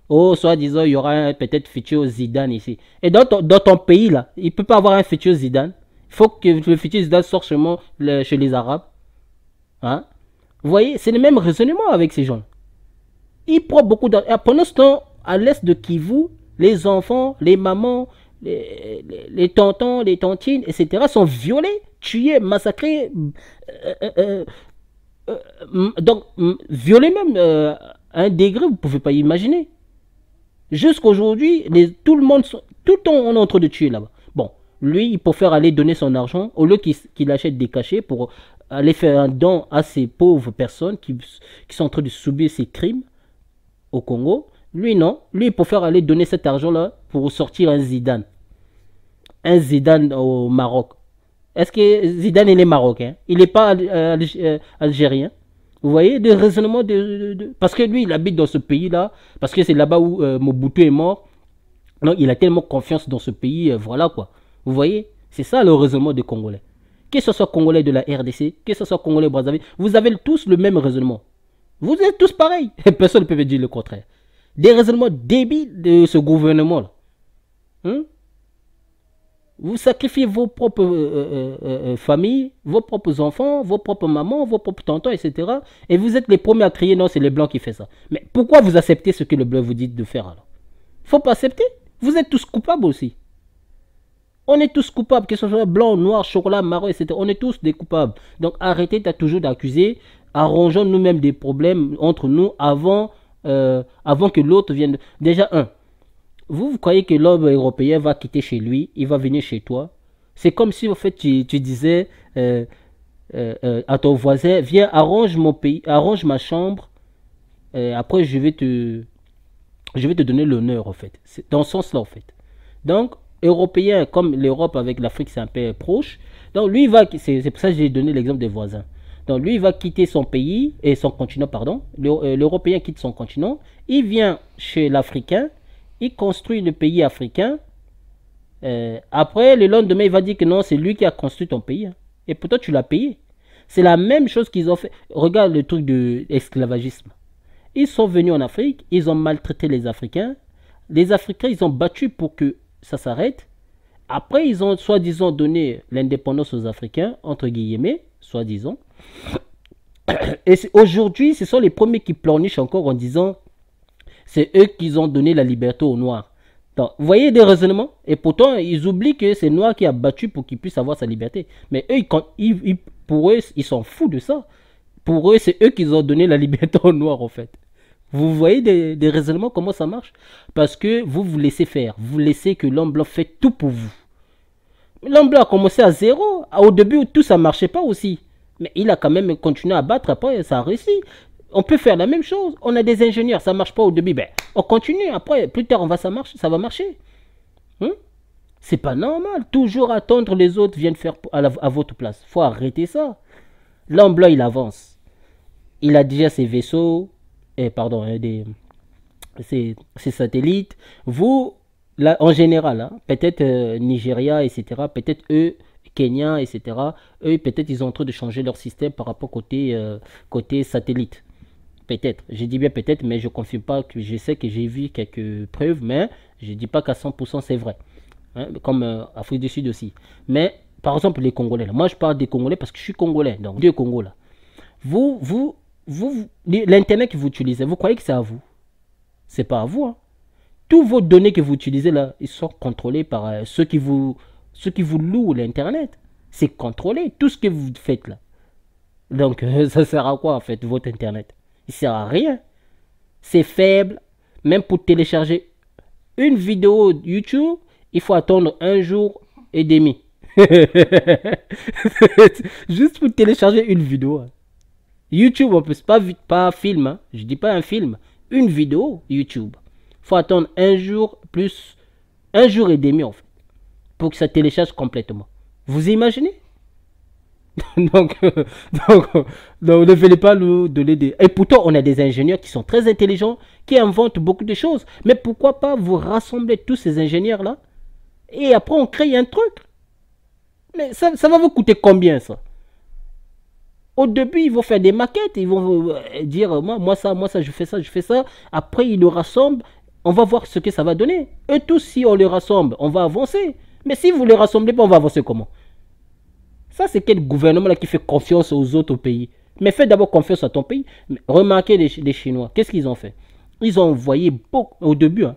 Oh, soi-disant, il y aura peut-être futur Zidane ici. Et dans ton pays là, il ne peut pas avoir un futur Zidane. Il faut que le futur Zidane sorte chez les Arabes. Hein? Vous voyez, c'est le même raisonnement avec ces gens. Ils prennent beaucoup d'argent. Pendant ce temps, à l'est de Kivu, les enfants, les mamans, les tontons, les tontines, etc. sont violés, tués, massacrés. Violer même à un degré, vous ne pouvez pas imaginer. Jusqu'aujourd'hui, tout le monde, tout le temps, on est en train de tuer là-bas. Bon, lui, il préfère aller donner son argent au lieu qu'il achète des cachets pour aller faire un don à ces pauvres personnes qui sont en train de subir ces crimes au Congo. Lui, non. Lui, il préfère aller donner cet argent-là pour sortir un Zidane. Un Zidane au Maroc. Est-ce que Zidane, il est marocain? Il n'est pas algérien? Vous voyez, des raisonnements parce que lui, il habite dans ce pays-là, parce que c'est là-bas où Mobutu est mort. Donc, il a tellement confiance dans ce pays, voilà quoi. Vous voyez, c'est ça le raisonnement des Congolais. Que ce soit Congolais de la RDC, que ce soit Congolais Brazzaville, vous avez tous le même raisonnement. Vous êtes tous pareils. Personne ne peut me dire le contraire. Des raisonnements débiles de ce gouvernement-là. Vous sacrifiez vos propres familles, vos propres enfants, vos propres mamans, vos propres tontons, etc. Et vous êtes les premiers à crier non, c'est les blancs qui font ça. Mais pourquoi vous acceptez ce que le blanc vous dit de faire alors? Faut pas accepter. Vous êtes tous coupables aussi. On est tous coupables, que ce soit blanc, noir, chocolat, marron, etc. On est tous des coupables. Donc arrêtez toujours d'accuser. Arrangeons nous-mêmes des problèmes entre nous avant que l'autre vienne. Déjà, vous croyez que l'homme européen va quitter chez lui, il va venir chez toi? C'est comme si en fait tu disais à ton voisin, viens, arrange mon pays, arrange ma chambre, après je vais te donner l'honneur en fait. C'est dans ce sens-là en fait. Donc, européen, comme l'Europe avec l'Afrique, c'est un peu proche. Donc lui, c'est pour ça que j'ai donné l'exemple des voisins. Donc lui, il va quitter son pays, et son continent, pardon. L'Européen quitte son continent, il vient chez l'Africain, il construit le pays africain. Après, le lendemain, il va dire que non, c'est lui qui a construit ton pays. Hein. Et pourtant, tu l'as payé. C'est la même chose qu'ils ont fait. Regarde le truc de l'esclavagisme. Ils sont venus en Afrique, ils ont maltraité les Africains. Les Africains, ils ont battu pour que ça s'arrête. Après, ils ont soi-disant donné l'indépendance aux Africains, entre guillemets, soi-disant. Et aujourd'hui, ce sont les premiers qui pleurnichent encore en disant c'est eux qui ont donné la liberté aux Noirs. Donc, vous voyez des raisonnements? Et pourtant, ils oublient que c'est Noir qui a battu pour qu'il puisse avoir sa liberté. Mais eux, pour eux, ils s'en foutent de ça. Pour eux, c'est eux qui ont donné la liberté aux Noirs, en fait. Vous voyez des raisonnements, comment ça marche? Parce que vous laissez faire. Vous laissez que l'homme blanc fait tout pour vous. L'homme blanc a commencé à zéro. Au début, tout ça ne marchait pas aussi. Mais il a quand même continué à battre. Après, ça a réussi. On peut faire la même chose. On a des ingénieurs, ça ne marche pas au début. Ben, on continue. Après, plus tard, ça va marcher. C'est pas normal. Toujours attendre les autres viennent faire à votre place. Faut arrêter ça. L'homme blanc, il avance. Il a déjà ses vaisseaux. Ses satellites. Vous, là, en général, hein, peut-être Nigeria, etc. Peut-être eux, Kenya, etc. Eux, peut-être ils sont en train de changer leur système par rapport côté satellite. Peut-être. Je dis bien peut-être, mais je ne confirme pas. Que je sais que j'ai vu quelques preuves, mais je ne dis pas qu'à 100% c'est vrai. Hein, comme Afrique du Sud aussi. Mais, par exemple, les Congolais. Là. Moi, je parle des Congolais parce que je suis Congolais. Donc, deux Congos là. L'Internet que vous utilisez, vous croyez que c'est à vous? C'est pas à vous. Hein. Tous vos données que vous utilisez là, ils sont contrôlés par ceux qui vous louent l'Internet. C'est contrôlé. Tout ce que vous faites là. Donc, ça sert à quoi en fait, votre Internet? Il sert à rien. C'est faible. Même pour télécharger une vidéo YouTube, il faut attendre 1 jour et demi. Juste pour télécharger une vidéo. YouTube, on peut pas film. Hein. Je dis pas un film. Une vidéo YouTube. Il faut attendre 1 jour plus 1 jour et demi en fait. Pour que ça télécharge complètement. Vous imaginez? donc, ne venez pas nous donner des... Et pourtant, on a des ingénieurs qui sont très intelligents, qui inventent beaucoup de choses. Mais pourquoi pas vous rassembler tous ces ingénieurs-là et après on crée un truc? Mais ça va vous coûter combien ça? Au début, ils vont faire des maquettes, ils vont dire moi ça, je fais ça. Après, ils le rassemblent, on va voir ce que ça va donner. Eux tous, si on les rassemble, on va avancer. Mais si vous les rassemblez pas, on va avancer comment? Ça, c'est quel gouvernement là qui fait confiance aux autres pays? Mais fais d'abord confiance à ton pays. Remarquez les Chinois, qu'est-ce qu'ils ont fait? Ils ont envoyé beaucoup au début. Hein.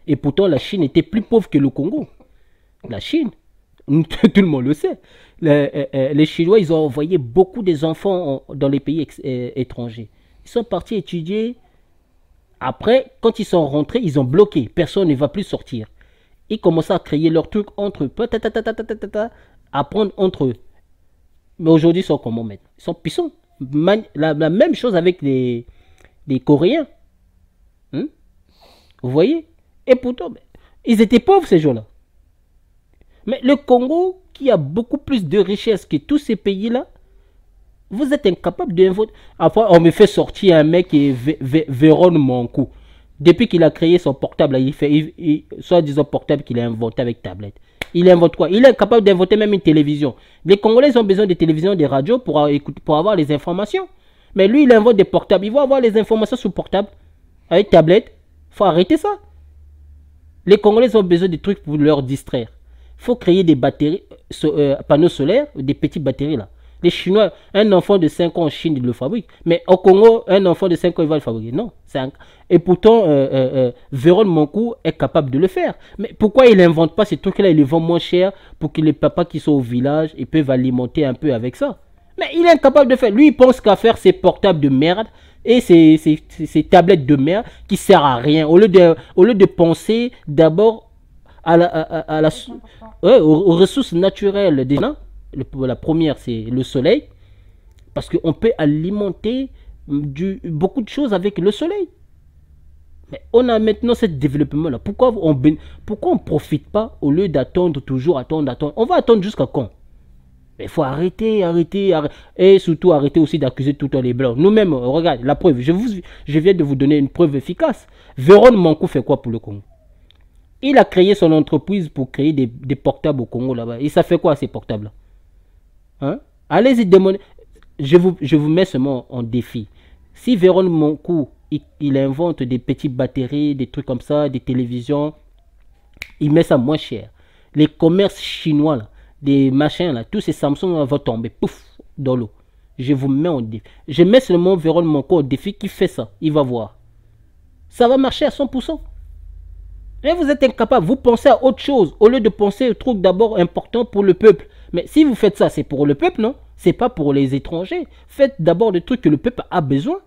Et pourtant, la Chine était plus pauvre que le Congo. La Chine. Tout le monde le sait. Les Chinois, ils ont envoyé beaucoup des enfants dans les pays étrangers. Ils sont partis étudier. Après, quand ils sont rentrés, ils ont bloqué. Personne ne va plus sortir. Ils commencent à créer leur truc entre eux. Apprendre entre eux. Mais aujourd'hui, ils sont comment maintenant? Ils sont puissants. La même chose avec les Coréens. Hein? Vous voyez? Et pourtant, ils étaient pauvres ces gens-là. Mais le Congo, qui a beaucoup plus de richesses que tous ces pays-là, vous êtes incapable de voter. Après, on me fait sortir un mec qui est Véron Mankou. Depuis qu'il a créé son portable, il fait soit-disant portable qu'il a inventé avec tablette. Il invente quoi? Il est capable d'inventer même une télévision. Les Congolais ont besoin de télévision, de radio pour avoir les informations. Mais lui, il invente des portables. Il va avoir les informations sur portable, avec tablette. Il faut arrêter ça. Les Congolais ont besoin de trucs pour leur distraire. Il faut créer des batteries, panneaux solaires, des petites batteries là. Les Chinois, un enfant de 5 ans en Chine, il le fabrique. Mais au Congo, un enfant de 5 ans, il va le fabriquer. Non. Et pourtant, Véron Mankou est capable de le faire. Mais pourquoi il n'invente pas ces trucs-là? Il les vend moins cher pour que les papas qui sont au village, ils peuvent alimenter un peu avec ça. Mais il est incapable de faire. Lui, il pense qu'à faire ses portables de merde et ses tablettes de merde qui ne servent à rien. Au lieu de penser d'abord aux ressources naturelles des gens. La première, c'est le soleil. Parce qu'on peut alimenter beaucoup de choses avec le soleil. Mais on a maintenant ce développement-là. Pourquoi on ne profite pas au lieu d'attendre, toujours attendre? On va attendre jusqu'à quand? Il faut arrêter. Et surtout, arrêter aussi d'accuser tout le temps les Blancs. Nous-mêmes, regarde, la preuve. Je viens de vous donner une preuve efficace. Véron Mankou fait quoi pour le Congo? Il a créé son entreprise pour créer des portables au Congo là-bas. Et ça fait quoi ces portables-là? Hein? Allez-y demander. Je vous mets seulement en défi. Si Véron Mankou, il invente des petites batteries, des trucs comme ça, des télévisions, il met ça moins cher. Les commerces chinois, là, des machins, là, tous ces Samsung vont tomber, pouf, dans l'eau. Je vous mets en défi. Je mets seulement Véron Mankou au défi qui fait ça. Il va voir. Ça va marcher à 100%. Mais vous êtes incapable. Vous pensez à autre chose au lieu de penser au truc d'abord important pour le peuple. Mais si vous faites ça, c'est pour le peuple, non? C'est pas pour les étrangers. Faites d'abord des trucs que le peuple a besoin.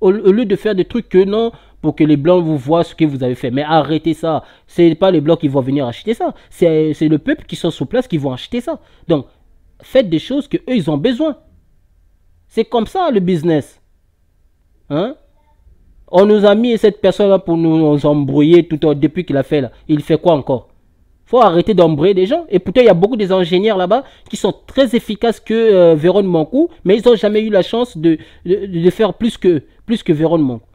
Au lieu de faire des trucs que non, pour que les Blancs vous voient ce que vous avez fait. Mais arrêtez ça. C'est pas les Blancs qui vont venir acheter ça. C'est le peuple qui sont sur place qui vont acheter ça. Donc, faites des choses que eux ils ont besoin. C'est comme ça le business. Hein? On nous a mis cette personne-là pour nous embrouiller tout le temps depuis qu'il a fait là. Il fait quoi encore? Faut arrêter d'embrouiller des gens. Et pourtant, il y a beaucoup des ingénieurs là-bas qui sont très efficaces que Véron Mankou, mais ils n'ont jamais eu la chance de faire plus que Véron Mankou.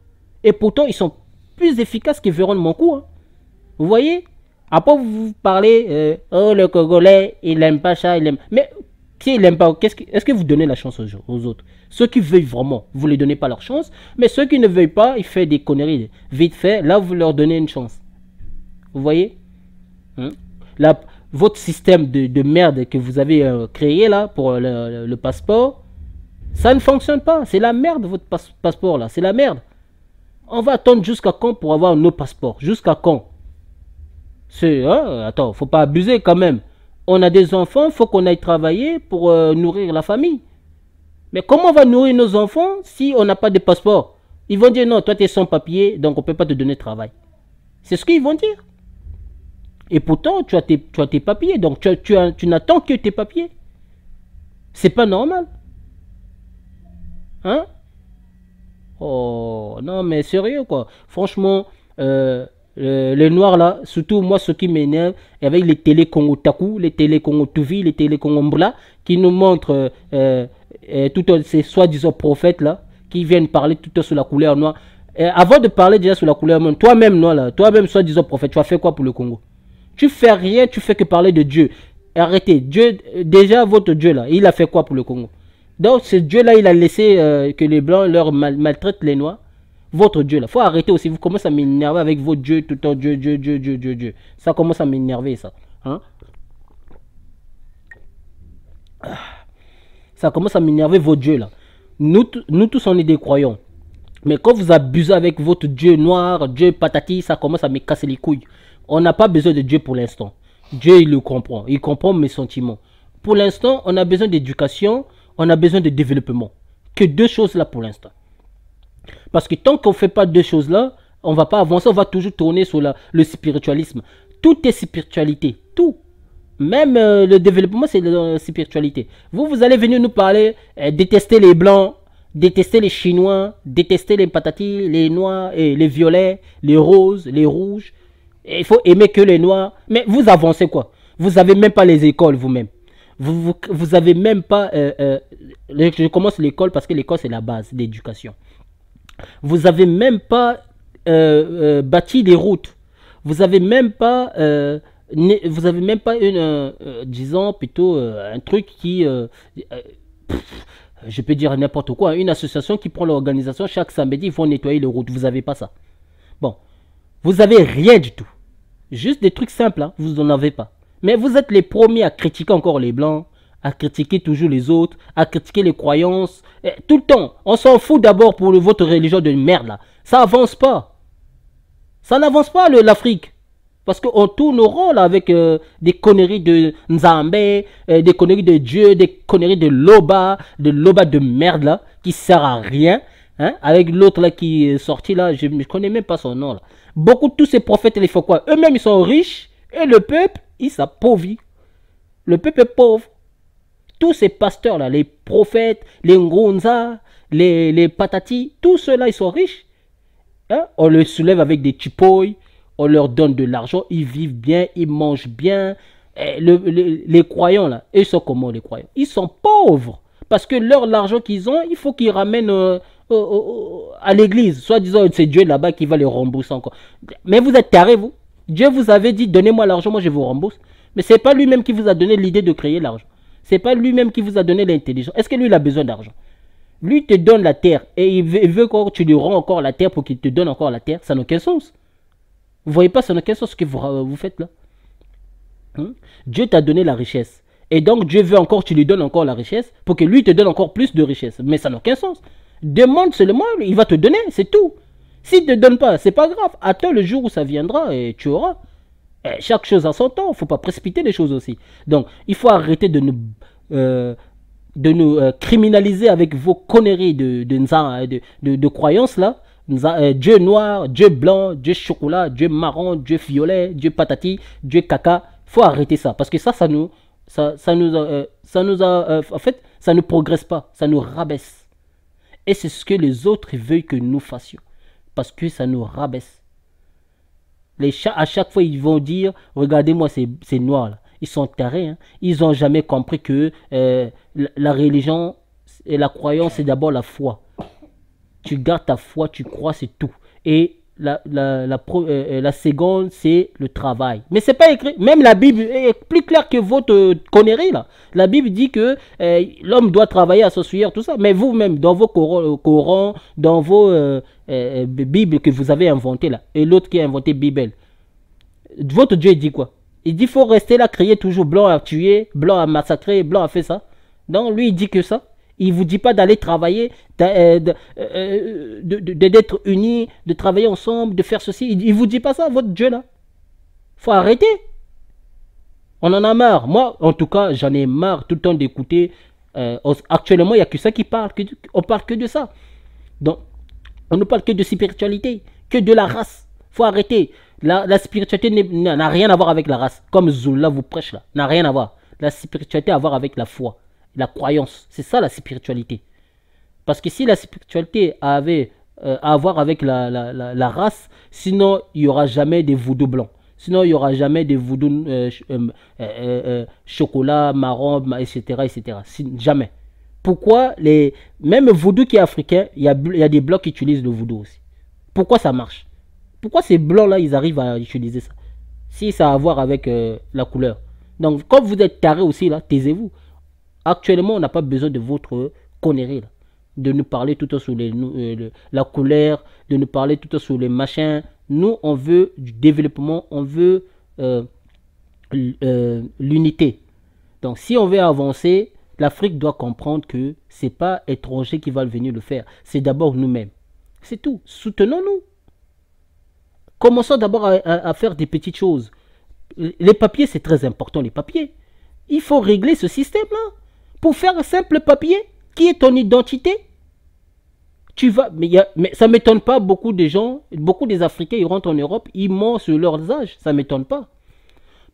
Et pourtant, ils sont plus efficaces que Véron Mankou. Hein. Vous voyez? Après, vous parlez, oh, le Congolais, il n'aime pas ça, il aime. Mais s'il n'aime pas, est-ce que vous donnez la chance aux autres? Ceux qui veulent vraiment, vous ne les donnez pas leur chance. Mais ceux qui ne veulent pas, ils font des conneries. Vite fait, là, vous leur donnez une chance. Vous voyez? Votre système de merde que vous avez créé là pour le passeport, ça ne fonctionne pas. C'est la merde votre passeport là. C'est la merde. On va attendre jusqu'à quand pour avoir nos passeports? Jusqu'à quand? Attends, faut pas abuser quand même. On a des enfants, faut qu'on aille travailler pour nourrir la famille. Mais comment on va nourrir nos enfants si on n'a pas de passeport? Ils vont dire non, toi tu es sans papier, donc on ne peut pas te donner de travail. C'est ce qu'ils vont dire. Et pourtant, tu as tes papiers. Donc, tu n'attends que tes papiers. C'est pas normal. Hein? Oh, non, mais sérieux, quoi. Franchement, les Noirs, là, surtout moi, ce qui m'énerve, avec les télé Congo Taku, les télé Congo Tuvi, les télé Congo Mbla, qui nous montrent tout ces soi-disant prophètes, là, qui viennent parler tout sur la couleur noire. Avant de parler déjà sur la couleur noire, toi-même, non, là, toi-même, soi-disant prophète, tu as fait quoi pour le Congo? Tu fais rien, tu fais que parler de Dieu. Arrêtez. Dieu, déjà votre Dieu là, il a fait quoi pour le Congo? Donc ce Dieu là, il a laissé que les Blancs leur maltraitent les Noirs. Votre Dieu là, faut arrêter aussi. Vous commencez à m'énerver avec votre Dieu tout le temps. Dieu. Ça commence à m'énerver ça. Hein? Ça commence à m'énerver votre Dieu là. Nous tous on est des croyants. Mais quand vous abusez avec votre Dieu noir, Dieu patati, ça commence à me casser les couilles. On n'a pas besoin de Dieu pour l'instant. Dieu, il comprend mes sentiments. Pour l'instant, on a besoin d'éducation, on a besoin de développement. Que deux choses là pour l'instant. Parce que tant qu'on ne fait pas deux choses là, on ne va pas avancer, on va toujours tourner sur le spiritualisme. Tout est spiritualité, tout. Même le développement, c'est de la spiritualité. Vous allez venir nous parler, détester les blancs, détester les chinois, détester les patatis, les noirs, et les violets, les roses, les rouges. Et il faut aimer que les noirs. Mais vous avancez quoi? Vous n'avez même pas les écoles vous-même. Vous avez même pas... je commence l'école parce que l'école c'est la base d'éducation. Vous avez même pas bâti des routes. Vous avez même pas... vous avez même pas une, disons plutôt un truc qui, je peux dire n'importe quoi, une association qui prend l'organisation chaque samedi, ils vont nettoyer les routes. Vous avez pas ça. Bon, vous avez rien du tout. Juste des trucs simples, hein, vous n'en avez pas. Mais vous êtes les premiers à critiquer encore les blancs, à critiquer toujours les autres, à critiquer les croyances. Et tout le temps, on s'en fout d'abord pour votre religion de merde là. Ça avance pas. Ça n'avance pas l'Afrique. Parce qu'on tourne au rôle avec des conneries de Nzambé, des conneries de Dieu, des conneries de Loba de merde là, qui sert à rien. Hein, avec l'autre là qui est sorti là, je ne connais même pas son nom là. Beaucoup de tous ces prophètes, ils font quoi? Eux-mêmes, ils sont riches et le peuple, il s'appauvrit. Le peuple est pauvre. Tous ces pasteurs là, les prophètes, les Ngonza, les patatis, tous ceux-là, ils sont riches. Hein? On les soulève avec des chipoy, on leur donne de l'argent, ils vivent bien, ils mangent bien. Les croyants là, ils sont comment les croyants? Ils sont pauvres. Parce que l'argent qu'ils ont, il faut qu'ils ramènent à l'église. Soit disant, c'est Dieu là-bas qui va les rembourser encore. Mais vous êtes tarés, vous. Dieu vous avait dit, donnez-moi l'argent, moi je vous rembourse. Mais c'est pas lui-même qui vous a donné l'idée de créer l'argent. C'est pas lui-même qui vous a donné l'intelligence. Est-ce que lui, il a besoin d'argent? Lui te donne la terre et il veut que tu lui rends encore la terre pour qu'il te donne encore la terre. Ça n'a aucun sens. Vous voyez pas, ça n'a aucun sens ce que vous faites là. Dieu t'a donné la richesse. Et donc Dieu veut encore que tu lui donnes encore la richesse pour que lui te donne encore plus de richesse. Mais ça n'a aucun sens. Demande seulement, il va te donner, c'est tout. S'il ne te donne pas, c'est pas grave. Attends le jour où ça viendra et tu auras. Et chaque chose a son temps, il ne faut pas précipiter les choses aussi. Donc il faut arrêter de nous criminaliser avec vos conneries de croyances là. Dieu noir, Dieu blanc, Dieu chocolat, Dieu marron, Dieu violet, Dieu patati, Dieu caca. Il faut arrêter ça parce que ça nous en fait, ça ne progresse pas, ça nous rabaisse. Et c'est ce que les autres veulent que nous fassions. Parce que ça nous rabaisse. À chaque fois, ils vont dire, regardez-moi ces noirs là. Ils sont tarés. Hein. Ils n'ont jamais compris que la religion et la croyance, c'est d'abord la foi. Tu gardes ta foi, tu crois, c'est tout. Et la seconde, c'est le travail. Mais c'est pas écrit. Même la Bible est plus claire que votre connerie là. La Bible dit que l'homme doit travailler à s'assuyer, tout ça. Mais vous-même, dans vos Corans, dans vos Bibles que vous avez inventées là, et l'autre qui a inventé Bible, votre Dieu dit quoi? Il dit qu'il faut rester là, crier toujours blanc à tuer, blanc à massacrer, blanc à faire ça. Donc lui, il dit que ça. Il ne vous dit pas d'aller travailler, d'être unis, de travailler ensemble, de faire ceci. Il ne vous dit pas ça, votre Dieu là. Il faut arrêter. On en a marre. Moi, en tout cas, j'en ai marre tout le temps d'écouter. Actuellement, il n'y a que ça qui parle. On parle que de ça. Donc, on ne parle que de spiritualité, que de la race. Il faut arrêter. La spiritualité n'a rien à voir avec la race. Comme Zoula vous prêche là. N'a rien à voir. La spiritualité a à voir avec la foi. La croyance, c'est ça la spiritualité. Parce que si la spiritualité avait à voir avec la race, sinon il n'y aura jamais des voodoo blancs. Sinon il n'y aura jamais des voodoo chocolat, marron, etc. etc. Jamais. Pourquoi même voodoo qui est africain, il y a des blancs qui utilisent le voodoo aussi. Pourquoi ça marche? Pourquoi ces blancs-là, ils arrivent à utiliser ça? Si ça a à voir avec la couleur. Donc, quand vous êtes taré aussi, là, taisez-vous. Actuellement, on n'a pas besoin de votre connerie, là. De nous parler tout le temps sur la couleur, de nous parler tout le temps sur les machins. Nous, on veut du développement, on veut l'unité. Donc, si on veut avancer, l'Afrique doit comprendre que ce n'est pas étranger qui va venir le faire. C'est d'abord nous-mêmes. C'est tout. Soutenons-nous. Commençons d'abord à faire des petites choses. Les papiers, c'est très important, les papiers. Il faut régler ce système-là. Pour faire un simple papier, qui est ton identité? Tu vas, mais ça ne m'étonne pas, beaucoup de gens, beaucoup des Africains, ils rentrent en Europe, ils mentent sur leurs âges, ça ne m'étonne pas.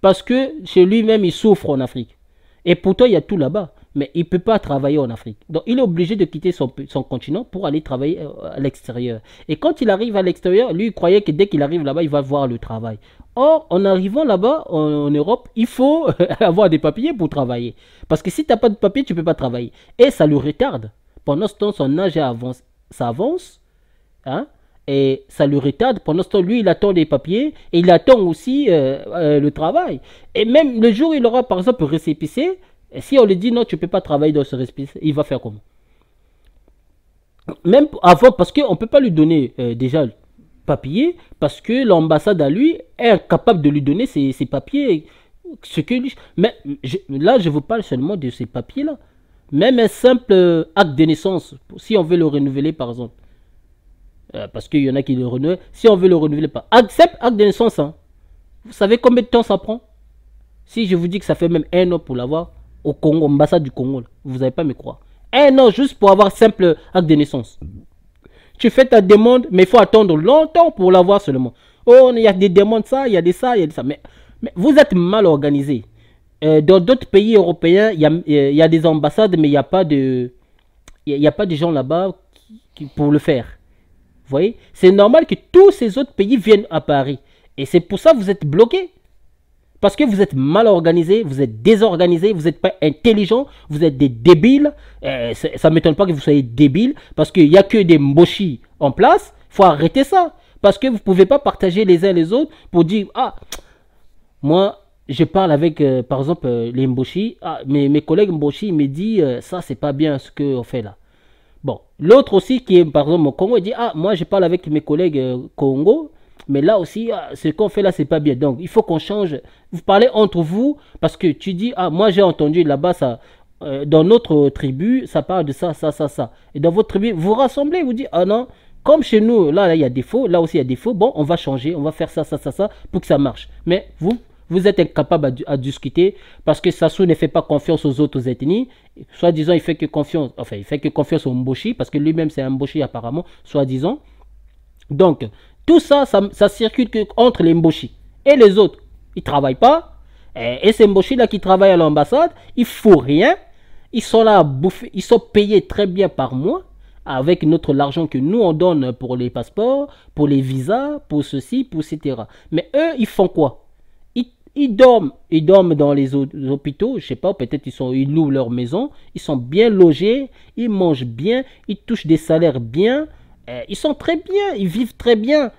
Parce que chez lui-même, il souffre en Afrique. Et pourtant, il y a tout là-bas. Mais il ne peut pas travailler en Afrique. Donc, il est obligé de quitter son continent pour aller travailler à l'extérieur. Et quand il arrive à l'extérieur, lui, il croyait que dès qu'il arrive là-bas, il va voir le travail. Or, en arrivant là-bas, en Europe, il faut avoir des papiers pour travailler. Parce que si tu n'as pas de papier, tu ne peux pas travailler. Et ça le retarde. Pendant ce temps, son âge avance, ça avance. Hein, et ça le retarde. Pendant ce temps, lui, il attend des papiers et il attend aussi le travail. Et même le jour où il aura, par exemple, récépissé, si on lui dit non, tu ne peux pas travailler dans ce récépissé, il va faire comment? Même avant, parce qu'on ne peut pas lui donner déjà papier, parce que l'ambassade à lui est incapable de lui donner ses papiers. Ce que lui... Mais là, je vous parle seulement de ces papiers-là. Même un simple acte de naissance, si on veut le renouveler, par exemple. Parce qu'il y en a qui le renouvellent. Si on veut le renouveler, pas. Simple acte de naissance, hein. Vous savez combien de temps ça prend? Si je vous dis que ça fait même 1 an pour l'avoir au Congo, ambassade du Congo, là, vous n'allez pas me croire. 1 an juste pour avoir simple acte de naissance. Tu fais ta demande, mais il faut attendre longtemps pour l'avoir seulement. Oh, il y a des demandes, ça, il y a des ça, il y a des ça. Mais vous êtes mal organisé. Dans d'autres pays européens, il y a des ambassades, mais il n'y a pas de gens là-bas pour le faire. Vous voyez? C'est normal que tous ces autres pays viennent à Paris. Et c'est pour ça que vous êtes bloqués. Parce que vous êtes mal organisé, vous êtes désorganisé, vous n'êtes pas intelligent, vous êtes des débiles. Ça ne m'étonne pas que vous soyez débiles, parce qu'il n'y a que des mbochis en place. Il faut arrêter ça. Parce que vous ne pouvez pas partager les uns les autres pour dire, ah, moi, je parle avec, par exemple, les mbochis. Ah, mes collègues mbochis me disent, ça, c'est pas bien ce qu'on fait là. Bon, l'autre aussi qui est, par exemple, au Congo, il dit, ah, moi, je parle avec mes collègues Congo. Mais là aussi, ce qu'on fait là, c'est pas bien. Donc, il faut qu'on change. Vous parlez entre vous, parce que tu dis, ah, moi j'ai entendu là-bas, ça, dans notre tribu, ça parle de ça, ça, ça, ça. Et dans votre tribu, vous rassemblez, vous dites, ah non, comme chez nous, là, il y a des faux, là aussi, il y a des faux. Bon, on va changer, on va faire ça, ça, ça, ça, pour que ça marche. Mais vous êtes incapable à discuter, parce que Sassou ne fait pas confiance aux autres ethnies. Soi-disant, il fait que confiance au Mboshi, parce que lui-même, c'est un Mboshi apparemment, soi-disant. Donc, tout ça, ça circule entre les Mboshi et les autres. Ils ne travaillent pas. Et ces Mboshi-là qui travaillent à l'ambassade, ils ne font rien. Ils sont là à bouffer. Ils sont payés très bien par mois avec l'argent que nous, on donne pour les passeports, pour les visas, pour ceci, pour etc. Mais eux, ils font quoi? Ils dorment dans les hôpitaux. Je ne sais pas, peut-être ils louent leur maison. Ils sont bien logés. Ils mangent bien. Ils touchent des salaires bien. Ils sont très bien, ils vivent très bien.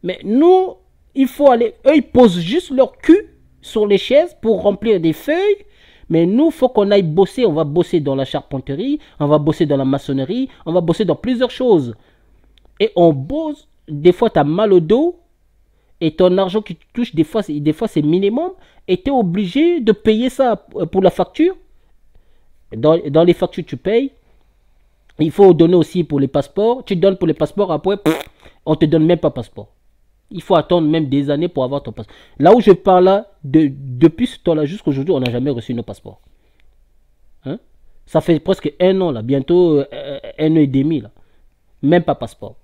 Mais nous, il faut aller... Eux, ils posent juste leur cul sur les chaises pour remplir des feuilles. Mais nous, il faut qu'on aille bosser. On va bosser dans la charpenterie, on va bosser dans la maçonnerie, on va bosser dans plusieurs choses. Et on bosse. Des fois, tu as mal au dos. Et ton argent que tu touches, des fois c'est minimum. Et tu es obligé de payer ça pour la facture. Dans les factures, tu payes. Il faut donner aussi pour les passeports. Tu donnes pour les passeports, après, on ne te donne même pas passeport. Il faut attendre même des années pour avoir ton passeport. Là où je parle là, depuis ce temps-là jusqu'à aujourd'hui, on n'a jamais reçu nos passeports. Hein? Ça fait presque 1 an, là, bientôt 1 an et demi. Là. Même pas passeport.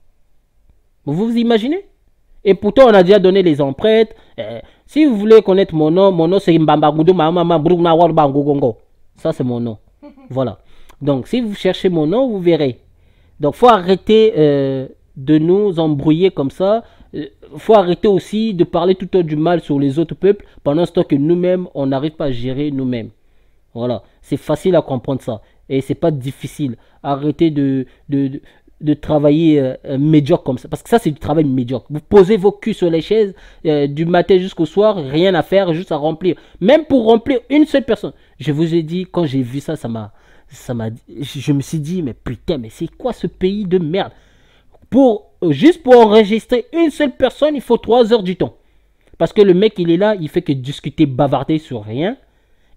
Vous vous imaginez? Et pourtant, on a déjà donné les empreintes. Si vous voulez connaître mon nom c'est Mbambagoudou Mama Bangogongo. Ça, c'est mon nom. Voilà. Donc, si vous cherchez mon nom, vous verrez. Donc, il faut arrêter de nous embrouiller comme ça. Il faut arrêter aussi de parler tout le temps du mal sur les autres peuples pendant ce temps que nous-mêmes, on n'arrive pas à gérer nous-mêmes. Voilà. C'est facile à comprendre ça. Et c'est pas difficile. Arrêtez de travailler médiocre comme ça. Parce que ça, c'est du travail médiocre. Vous posez vos culs sur les chaises du matin jusqu'au soir, rien à faire, juste à remplir. Même pour remplir une seule personne. Je vous ai dit, quand j'ai vu ça, je me suis dit, mais putain, mais c'est quoi ce pays de merde? Juste pour enregistrer une seule personne, il faut 3 heures du temps. Parce que le mec, il est là, il fait que discuter, bavarder sur rien.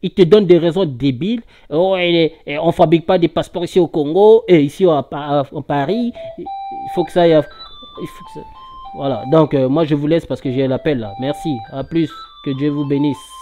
Il te donne des raisons débiles. Oh, on ne fabrique pas des passeports ici au Congo, et ici en Paris. Il faut que ça aille. Voilà, donc moi je vous laisse parce que j'ai l'appel là. Merci, à plus. Que Dieu vous bénisse.